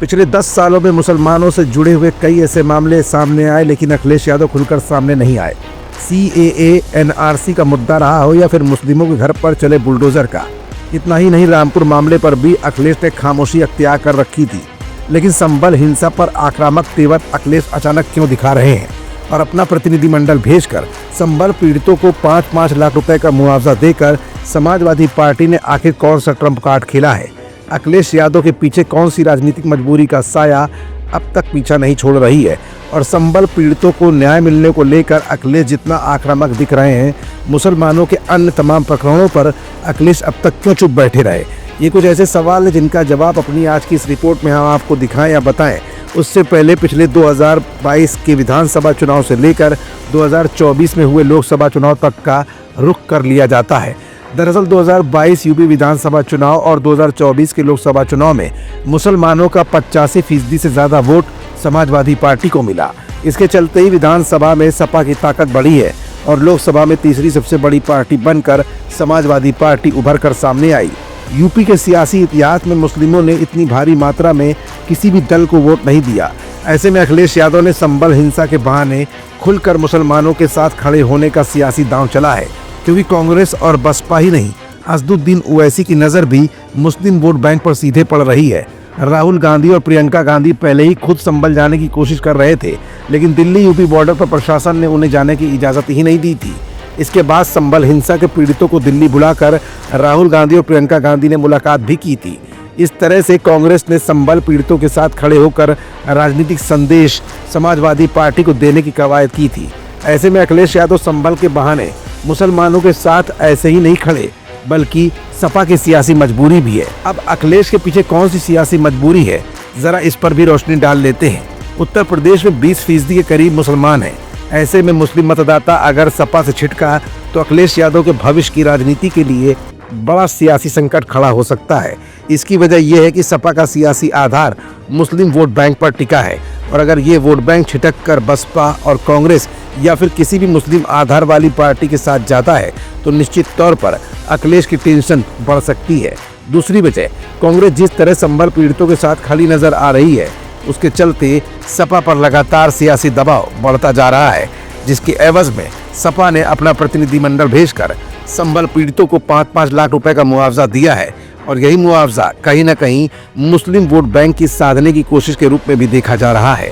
पिछले 10 सालों में मुसलमानों से जुड़े हुए कई ऐसे मामले सामने आए, लेकिन अखिलेश यादव खुलकर सामने नहीं आए। CAA, NRC का मुद्दा रहा हो या फिर मुस्लिमों के घर पर चले बुलडोजर का। इतना ही नहीं, रामपुर मामले पर भी अखिलेश ने खामोशी अख्तियार कर रखी थी। लेकिन संभल हिंसा पर आक्रामक तेवर अखिलेश अचानक क्यों दिखा रहे हैं और अपना प्रतिनिधिमंडल भेजकर संभल पीड़ितों को 5-5 लाख रुपए का मुआवजा देकर समाजवादी पार्टी ने आखिर कौन सा ट्रम्प कार्ड खेला है? अखिलेश यादव के पीछे कौन सी राजनीतिक मजबूरी का साया अब तक पीछा नहीं छोड़ रही है? और संभल पीड़ितों को न्याय मिलने को लेकर अखिलेश जितना आक्रामक दिख रहे हैं, मुसलमानों के अन्य तमाम प्रकरणों पर अखिलेश अब तक क्यों चुप बैठे रहे? ये कुछ ऐसे सवाल हैं जिनका जवाब अपनी आज की इस रिपोर्ट में हम आपको दिखाएं या बताएं। उससे पहले पिछले 2022 के विधानसभा चुनाव से लेकर 2024 में हुए लोकसभा चुनाव तक का रुख कर लिया जाता है। दरअसल 2022 यूपी विधानसभा चुनाव और 2024 के लोकसभा चुनाव में मुसलमानों का 85% से ज़्यादा वोट समाजवादी पार्टी को मिला। इसके चलते ही विधानसभा में सपा की ताकत बढ़ी है और लोकसभा में तीसरी सबसे बड़ी पार्टी बनकर समाजवादी पार्टी उभर कर सामने आई। यूपी के सियासी इतिहास में मुस्लिमों ने इतनी भारी मात्रा में किसी भी दल को वोट नहीं दिया। ऐसे में अखिलेश यादव ने संभल हिंसा के बहाने खुलकर मुसलमानों के साथ खड़े होने का सियासी दांव चला है, क्योंकि कांग्रेस और बसपा ही नहीं, असदुद्दीन ओवैसी की नज़र भी मुस्लिम वोट बैंक पर सीधे पड़ रही है। राहुल गांधी और प्रियंका गांधी पहले ही खुद संभल जाने की कोशिश कर रहे थे, लेकिन दिल्ली यूपी बॉर्डर पर प्रशासन ने उन्हें जाने की इजाज़त ही नहीं दी थी। इसके बाद संभल हिंसा के पीड़ितों को दिल्ली बुलाकर राहुल गांधी और प्रियंका गांधी ने मुलाकात भी की थी। इस तरह से कांग्रेस ने संभल पीड़ितों के साथ खड़े होकर राजनीतिक संदेश समाजवादी पार्टी को देने की कवायद की थी। ऐसे में अखिलेश यादव संभल के बहाने मुसलमानों के साथ ऐसे ही नहीं खड़े, बल्कि सपा की सियासी मजबूरी भी है। अब अखिलेश के पीछे कौन सी सियासी मजबूरी है, जरा इस पर भी रोशनी डाल लेते हैं। उत्तर प्रदेश में 20% के करीब मुसलमान हैं। ऐसे में मुस्लिम मतदाता अगर सपा से छिटका तो अखिलेश यादव के भविष्य की राजनीति के लिए बड़ा सियासी संकट खड़ा हो सकता है। इसकी वजह यह है कि सपा का सियासी आधार मुस्लिम वोट बैंक पर टिका है, और अगर ये वोट बैंक छिटक कर बसपा और कांग्रेस या फिर किसी भी मुस्लिम आधार वाली पार्टी के साथ जाता है तो निश्चित तौर पर अखिलेश की टेंशन बढ़ सकती है। दूसरी वजह, कांग्रेस जिस तरह संभल पीड़ितों के साथ खड़ी नजर आ रही है, उसके चलते सपा पर लगातार सियासी दबाव बढ़ता जा रहा है, जिसके एवज में सपा ने अपना प्रतिनिधिमंडल भेजकर संभल पीड़ितों को 5-5 लाख रुपए का मुआवजा दिया है। और यही मुआवजा कहीं न कहीं मुस्लिम वोट बैंक की साधने की कोशिश के रूप में भी देखा जा रहा है।